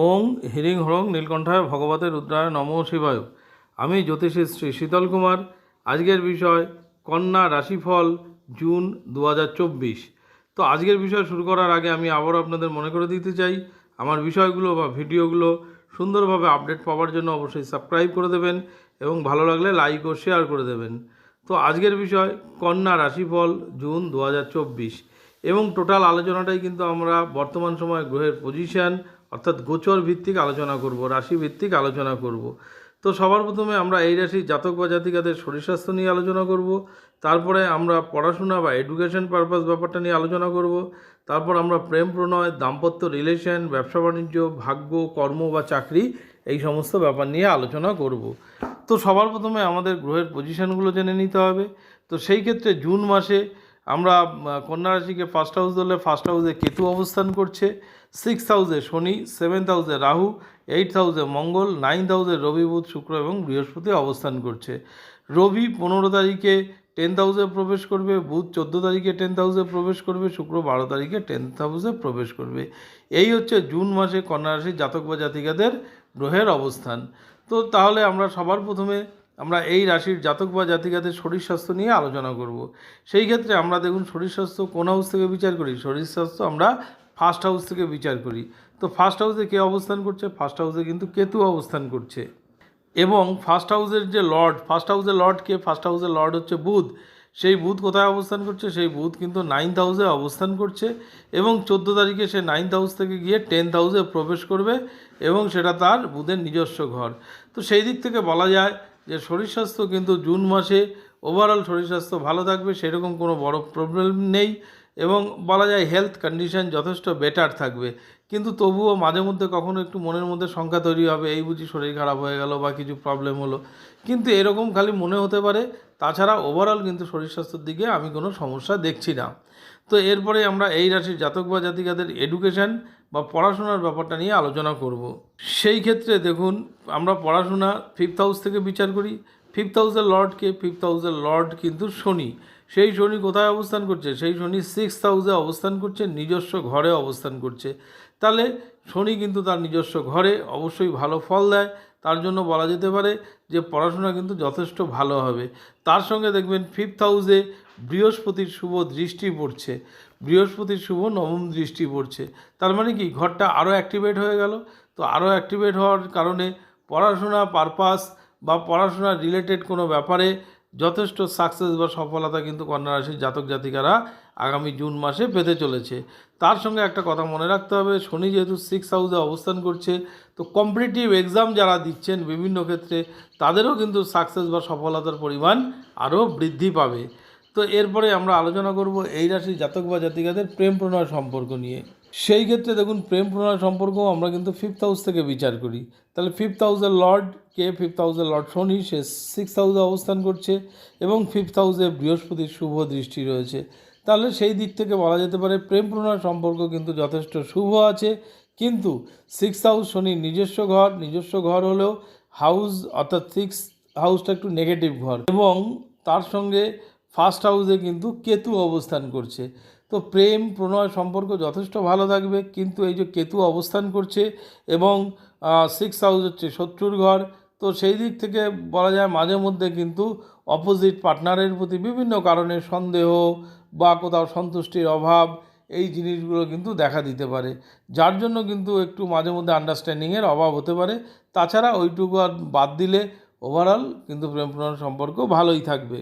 ওং হিরিং হরং নীলকণ্ঠায় ভগবতে রুদ্রায় নমঃ শিবায়। আমি জ্যোতিষী শ্রী শীতল কুমার। আজকের বিষয় কন্যা রাশিফল জুন 2024। তো আজকের বিষয় শুরু করার আগে আমি আবারও আপনাদের মনে করে দিতে চাই, আমার বিষয়গুলো বা ভিডিওগুলো সুন্দরভাবে আপডেট পাওয়ার জন্য অবশ্যই সাবস্ক্রাইব করে দেবেন এবং ভালো লাগলে লাইক ও শেয়ার করে দেবেন। তো আজকের বিষয় কন্যা রাশিফল জুন 2024 এবং টোটাল আলোচনাটাই কিন্তু আমরা বর্তমান সময় গ্রহের পজিশন অর্থাৎ গোচর ভিত্তিক আলোচনা করব, রাশি ভিত্তিক আলোচনা করব। তো সবার প্রথমে আমরা এই রাশির জাতক বা জাতিকাদের শরীর স্বাস্থ্য নিয়ে আলোচনা করব, তারপরে আমরা পড়াশোনা বা এডুকেশন পারপাস ব্যাপারটা নিয়ে আলোচনা করব, তারপর আমরা প্রেম প্রণয়, দাম্পত্য রিলেশন, ব্যবসা বাণিজ্য, ভাগ্য, কর্ম বা চাকরি এই সমস্ত ব্যাপার নিয়ে আলোচনা করব। তো সবার প্রথমে আমাদের গ্রহের পজিশনগুলো জেনে নিতে হবে। তো সেই ক্ষেত্রে জুন মাসে আমরা কন্যা রাশিকে ফার্স্ট হাউস ধরলে ফার্স্ট হাউসে কেতু অবস্থান করছে, 6th হাউসে শনি, 7th হাউসে রাহু, 8th হাউসে মঙ্গল, 9th হাউসে রবি, বুধ, শুক্র এবং বৃহস্পতি অবস্থান করছে। রবি 15 তারিখে 10th হাউসে প্রবেশ করবে, বুধ 14 তারিখে 10th হাউসে প্রবেশ করবে, শুক্র 12 তারিখে 10th হাউসে প্রবেশ করবে। এই হচ্ছে জুন মাসে কন্যা রাশির জাতক বা জাতিকাদের গ্রহের অবস্থান। তো তাহলে আমরা সবার প্রথমে আমরা এই রাশির জাতক বা জাতিকাদের শরীর স্বাস্থ্য নিয়ে আলোচনা করব। সেই ক্ষেত্রে আমরা দেখুন শরীর স্বাস্থ্য কোন হাউস থেকে বিচার করি? শরীর স্বাস্থ্য আমরা ফার্স্ট হাউস থেকে বিচার করি। তো ফার্স্ট হাউসে কে অবস্থান করছে? ফার্স্ট হাউসে কিন্তু কেতু অবস্থান করছে এবং ফার্স্ট হাউসের যে লর্ড, ফার্স্ট হাউসের লর্ড কে? ফার্স্ট হাউসের লর্ড হচ্ছে বুধ। সেই বুধ কোথায় অবস্থান করছে? সেই বুধ কিন্তু 9th হাউসে অবস্থান করছে এবং 14 তারিখে সে 9th হাউস থেকে গিয়ে 10th হাউসে প্রবেশ করবে এবং সেটা তার বুধের নিজস্ব ঘর। তো সেই দিক থেকে বলা যায় যে শরীর স্বাস্থ্য কিন্তু জুন মাসে ওভারঅল শরীর স্বাস্থ্য ভালো থাকবে, সেরকম কোনো বড় প্রবলেম নেই এবং বলা যায় হেলথ কন্ডিশন যথেষ্ট বেটার থাকবে। কিন্তু তবুও মাঝে মধ্যে কখনো একটু মনের মধ্যে শঙ্কা তৈরি হবে, এই বুঝি শরীর খারাপ হয়ে গেল বা কিছু প্রবলেম হলো, কিন্তু এরকম খালি মনে হতে পারে। তাছাড়া ওভারঅল কিন্তু শরীর স্বাস্থ্যের দিকে আমি কোনো সমস্যা দেখছি না। তো এরপরে আমরা এই রাশির জাতক বা জাতিকাদের এডুকেশন বা পড়াশোনার ব্যাপারটা নিয়ে আলোচনা করব। সেই ক্ষেত্রে দেখুন আমরা পড়াশোনা 5th হাউস থেকে বিচার করি। 5th হাউসের লর্ডকে? 5th হাউসের লর্ড কিন্তু শনি। সেই শনি কোথায় অবস্থান করছে? সেই শনি 6th হাউসে অবস্থান করছে, নিজস্ব ঘরে অবস্থান করছে। তাহলে শনি কিন্তু তার নিজস্ব ঘরে অবশ্যই ভালো ফল দেয়। তার জন্য বলা যেতে পারে যে পড়াশোনা কিন্তু যথেষ্ট ভালো হবে। তার সঙ্গে দেখবেন 5th হাউসে বৃহস্পতির শুভ দৃষ্টি পড়ছে, বৃহস্পতির শুভ নবম দৃষ্টি পড়ছে। তার মানে কি ঘরটা আরও অ্যাক্টিভেট হয়ে গেল। তো আরও অ্যাক্টিভেট হওয়ার কারণে পড়াশোনা পারপাস বা পড়াশোনা রিলেটেড কোনো ব্যাপারে যথেষ্ট সাকসেস বা সফলতা কিন্তু কন্যা রাশির জাতক জাতিকারা আগামী জুন মাসে পেতে চলেছে। তার সঙ্গে একটা কথা মনে রাখতে হবে, শনি যেহেতু 6th হাউসে অবস্থান করছে, তো কম্পিটিটিভ এক্সাম যারা দিচ্ছেন বিভিন্ন ক্ষেত্রে তাদেরও কিন্তু সাকসেস বা সফলতার পরিমাণ আরও বৃদ্ধি পাবে। তো এরপরে আমরা আলোচনা করব এই রাশির জাতক বা জাতিকাদের প্রেম প্রণয় সম্পর্ক নিয়ে। সেই ক্ষেত্রে দেখুন প্রেম প্রণয় সম্পর্ক আমরা কিন্তু 5th হাউস থেকে বিচার করি। তাহলে 5th হাউসের লর্ড কে? 5th হাউসের লর্ড শনি, সে 6th হাউসে অবস্থান করছে এবং 5th হাউসে বৃহস্পতির শুভ দৃষ্টি রয়েছে। তাহলে সেই দিক থেকে বলা যেতে পারে প্রেম প্রণয় সম্পর্ক কিন্তু যথেষ্ট শুভ আছে। কিন্তু 6th হাউস শনির নিজস্ব ঘর, নিজস্ব ঘর হলেও হাউস অর্থাৎ 6th হাউসটা একটু নেগেটিভ ঘর এবং তার সঙ্গে ফার্স্ট হাউসে কিন্তু কেতু অবস্থান করছে। তো প্রেম প্রণয় সম্পর্ক যথেষ্ট ভালো থাকবে, কিন্তু এই যে কেতু অবস্থান করছে এবং 6th হাউস হচ্ছে শত্রুর ঘর। তো সেই দিক থেকে বলা যায় মাঝে মধ্যে কিন্তু অপোজিট পার্টনারের প্রতি বিভিন্ন কারণে সন্দেহ বা কোথাও সন্তুষ্টির অভাব এই জিনিসগুলো কিন্তু দেখা দিতে পারে, যার জন্য কিন্তু একটু মাঝে মধ্যে আন্ডারস্ট্যান্ডিংয়ের অভাব হতে পারে। তাছাড়া ওইটুকু আর বাদ দিলে ওভারঅল কিন্তু প্রেম প্রণয় সম্পর্ক ভালোই থাকবে।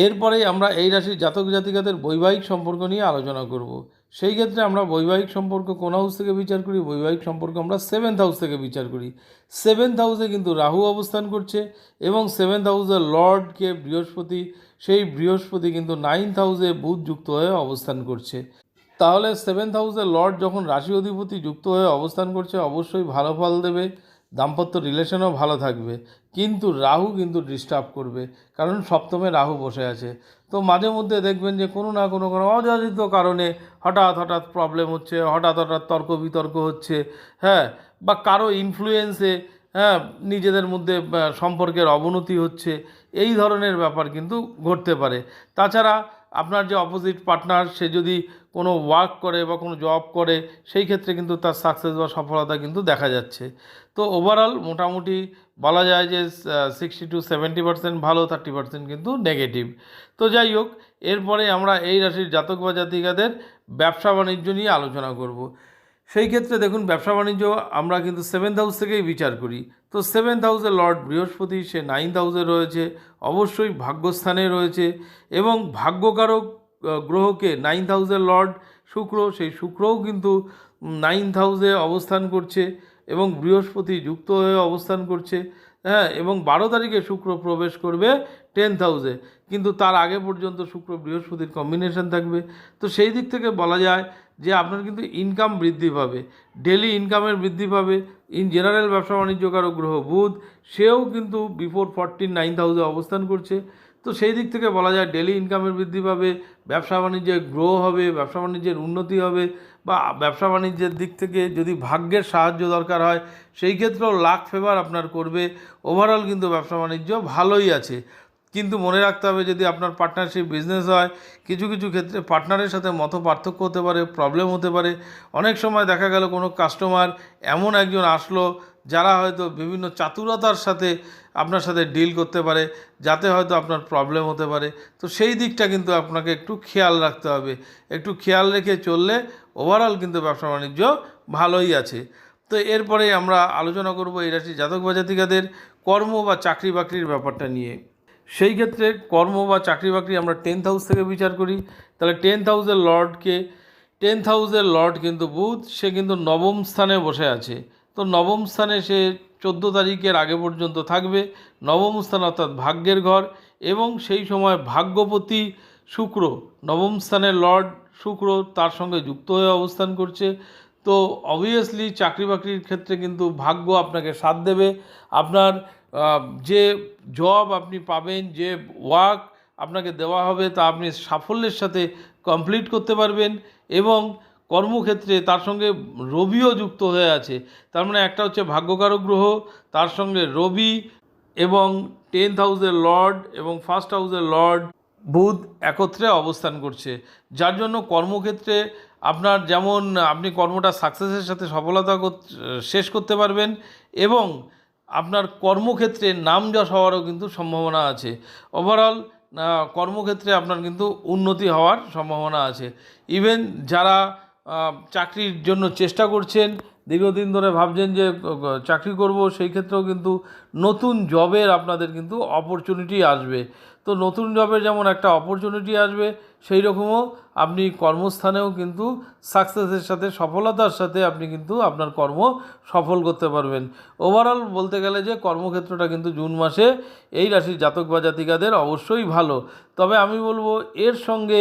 এরপরে আমরা এই রাশির জাতক জাতিকাদের বৈবাহিক সম্পর্ক নিয়ে আলোচনা করব। সেই ক্ষেত্রে আমরা বৈবাহিক সম্পর্ক কোন হাউস থেকে বিচার করি? বৈবাহিক সম্পর্ক আমরা 7th হাউস থেকে বিচার করি। 7th হাউসে কিন্তু রাহু অবস্থান করছে এবং 7th হাউসের লর্ডকে বৃহস্পতি, সেই বৃহস্পতি কিন্তু 9th হাউসে বুধ যুক্ত হয়ে অবস্থান করছে। তাহলে 7th হাউসের লর্ড যখন রাশি অধিপতি যুক্ত হয়ে অবস্থান করছে অবশ্যই ভালো ফল দেবে, দাম্পত্য রিলেশনও ভালো থাকবে। কিন্তু রাহু কিন্তু ডিস্টার্ব করবে, কারণ সপ্তমে রাহু বসে আছে। তো মাঝে মধ্যে দেখবেন যে কোনো না কোনো কোনো অযাচিত কারণে হঠাৎ হঠাৎ প্রবলেম হচ্ছে, হঠাৎ হঠাৎ তর্ক বিতর্ক হচ্ছে, হ্যাঁ, বা কারো ইনফ্লুয়েন্সে হ্যাঁ নিজেদের মধ্যে সম্পর্কের অবনতি হচ্ছে, এই ধরনের ব্যাপার কিন্তু ঘটতে পারে। তাছাড়া আপনার যে অপোজিট পার্টনার সে যদি কোনো ওয়ার্ক করে বা কোনো জব করে সেই ক্ষেত্রে কিন্তু তার সাকসেস বা সফলতা কিন্তু দেখা যাচ্ছে। তো ওভারঅল মোটামুটি বলা যায় যে 60-70% ভালো, 30% কিন্তু নেগেটিভ। তো যাই হোক, এরপরে আমরা এই রাশির জাতক বা জাতিকাদের ব্যবসা বাণিজ্য নিয়ে আলোচনা করব। সেই ক্ষেত্রে দেখুন, ব্যবসা বাণিজ্য আমরা কিন্তু 7th হাউস থেকেই বিচার করি। তো 7th হাউসের লর্ড বৃহস্পতি সে 9th হাউসে রয়েছে, অবশ্যই ভাগ্যস্থানে রয়েছে এবং ভাগ্যকারক গ্রহকে 9th হাউসের লর্ড শুক্র, সেই শুক্রও কিন্তু 9th হাউসে অবস্থান করছে এবং বৃহস্পতি যুক্ত হয়ে অবস্থান করছে। হ্যাঁ, এবং 12 তারিখে শুক্র প্রবেশ করবে 10th হাউসে, কিন্তু তার আগে পর্যন্ত শুক্র বৃহস্পতির কম্বিনেশন থাকবে। তো সেই দিক থেকে বলা যায় যে আপনার কিন্তু ইনকাম বৃদ্ধি পাবে, ডেলি ইনকামের বৃদ্ধি পাবে। ইন জেনারেল ব্যবসা বাণিজ্যকারক গ্রহ বুধ, সেও কিন্তু বিফোর 9th হাউসে অবস্থান করছে। তো সেই দিক থেকে বলা যায় ডেলি ইনকামের বৃদ্ধি পাবে, ব্যবসা বাণিজ্যে গ্রো হবে, ব্যবসা বাণিজ্যের উন্নতি হবে, বা ব্যবসা বাণিজ্যের দিক থেকে যদি ভাগ্যের সাহায্য দরকার হয় সেই ক্ষেত্রেও লাক ফেভার আপনার করবে। ওভারঅল কিন্তু ব্যবসা বাণিজ্য ভালোই আছে। কিন্তু মনে রাখতে হবে, যদি আপনার পার্টনারশিপ বিজনেস হয়, কিছু কিছু ক্ষেত্রে পার্টনারের সাথে মত পার্থক্য হতে পারে, প্রবলেম হতে পারে। অনেক সময় দেখা গেল কোনো কাস্টমার এমন একজন আসলো যারা হয়তো বিভিন্ন চাতুরতার সাথে আপনার সাথে ডিল করতে পারে, যাতে হয়তো আপনার প্রবলেম হতে পারে। তো সেই দিকটা কিন্তু আপনাকে একটু খেয়াল রাখতে হবে। একটু খেয়াল রেখে চললে ওভারঅল কিন্তু ব্যবসা বাণিজ্য ভালোই আছে। তো এরপরে আমরা আলোচনা করব এই রাশির জাতক বা জাতিকাদের কর্ম বা চাকরি বাকরির ব্যাপারটা নিয়ে। সেই ক্ষেত্রে কর্ম বা চাকরি বাকরি আমরা 10th হাউস থেকে বিচার করি। তাহলে 10th হাউসের লর্ডকে, 10th হাউসের লর্ড কিন্তু বুধ, সে কিন্তু নবম স্থানে বসে আছে। তো নবম স্থানে সে 14 তারিখের আগে পর্যন্ত থাকবে। নবম স্থান অর্থাৎ ভাগ্যের ঘর, এবং সেই সময় ভাগ্যপতি শুক্র, নবম স্থানের লর্ড শুক্র, তার সঙ্গে যুক্ত হয়ে অবস্থান করছে। তো অবভিয়াসলি চাকরি বাকরির ক্ষেত্রে কিন্তু ভাগ্য আপনাকে সাথ দেবে। আপনার যে জব আপনি পাবেন, যে ওয়ার্ক আপনাকে দেওয়া হবে, তা আপনি সাফল্যের সাথে কমপ্লিট করতে পারবেন। এবং কর্মক্ষেত্রে তার সঙ্গে রবিও যুক্ত হয়ে আছে। তার মানে একটা হচ্ছে ভাগ্যকারক গ্রহ, তার সঙ্গে রবি এবং 10th হাউসের লর্ড এবং 1st হাউসের লর্ড বুধ একত্রে অবস্থান করছে, যার জন্য কর্মক্ষেত্রে আপনার যেমন আপনি কর্মটা সাকসেসের সাথে সফলতা শেষ করতে পারবেন, এবং আপনার কর্মক্ষেত্রে নাম যশ হওয়ারও কিন্তু সম্ভাবনা আছে। ওভারঅল কর্মক্ষেত্রে আপনার কিন্তু উন্নতি হওয়ার সম্ভাবনা আছে। ইভেন যারা চাকরির জন্য চেষ্টা করছেন, দীর্ঘদিন ধরে ভাবছেন যে চাকরি করব, সেই ক্ষেত্রেও কিন্তু নতুন জবের আপনাদের কিন্তু অপরচুনিটি আসবে। তো নতুন জবের যেমন একটা অপরচুনিটি আসবে, সেই রকমও আপনি কর্মস্থানেও কিন্তু সাকসেসের সাথে, সফলতার সাথে আপনি কিন্তু আপনার কর্ম সফল করতে পারবেন। ওভারঅল বলতে গেলে যে কর্মক্ষেত্রটা কিন্তু জুন মাসে এই রাশির জাতক বা জাতিকাদের অবশ্যই ভালো। তবে আমি বলবো এর সঙ্গে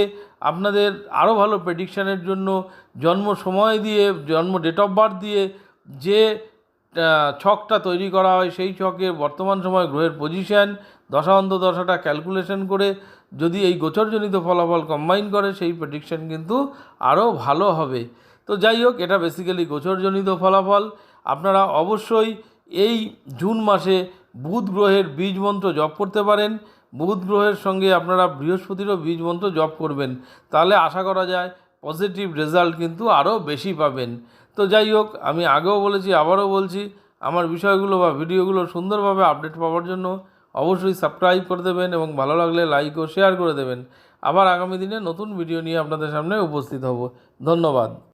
আপনাদের আরও ভালো প্রেডিকশানের জন্য জন্ম সময় দিয়ে, জন্ম ডেট অফ বার্থ দিয়ে যে ছকটা তৈরি করা হয়, সেই ছকে বর্তমান সময় গ্রহের পজিশান, দশা অন্তর্দশাটা ক্যালকুলেশন করে যদি এই গোচরজনিত ফলাফল কম্বাইন করে, সেই প্রেডিকশান কিন্তু আরও ভালো হবে। তো যাই হোক, এটা বেসিক্যালি গোচরজনিত ফলাফল। আপনারা অবশ্যই এই জুন মাসে বুধ গ্রহের বীজ মন্ত্র জপ করতে পারেন। বুধ গ্রহের সঙ্গে আপনারা বৃহস্পতিরও বীজ মন্ত্র জপ করবেন, তাহলে আশা করা যায় পজিটিভ রেজাল্ট কিন্তু আরও বেশি পাবেন। তো যাই হোক, আমি আগেও বলেছি, আবারও বলছি, আমার বিষয়গুলো বা ভিডিওগুলো সুন্দরভাবে আপডেট পাওয়ার জন্য অবশ্যই সাবস্ক্রাইব করে দেবেন এবং ভালো লাগলে লাইক ও শেয়ার করে দেবেন। আবার আগামী দিনে নতুন ভিডিও নিয়ে আপনাদের সামনে উপস্থিত হব। ধন্যবাদ।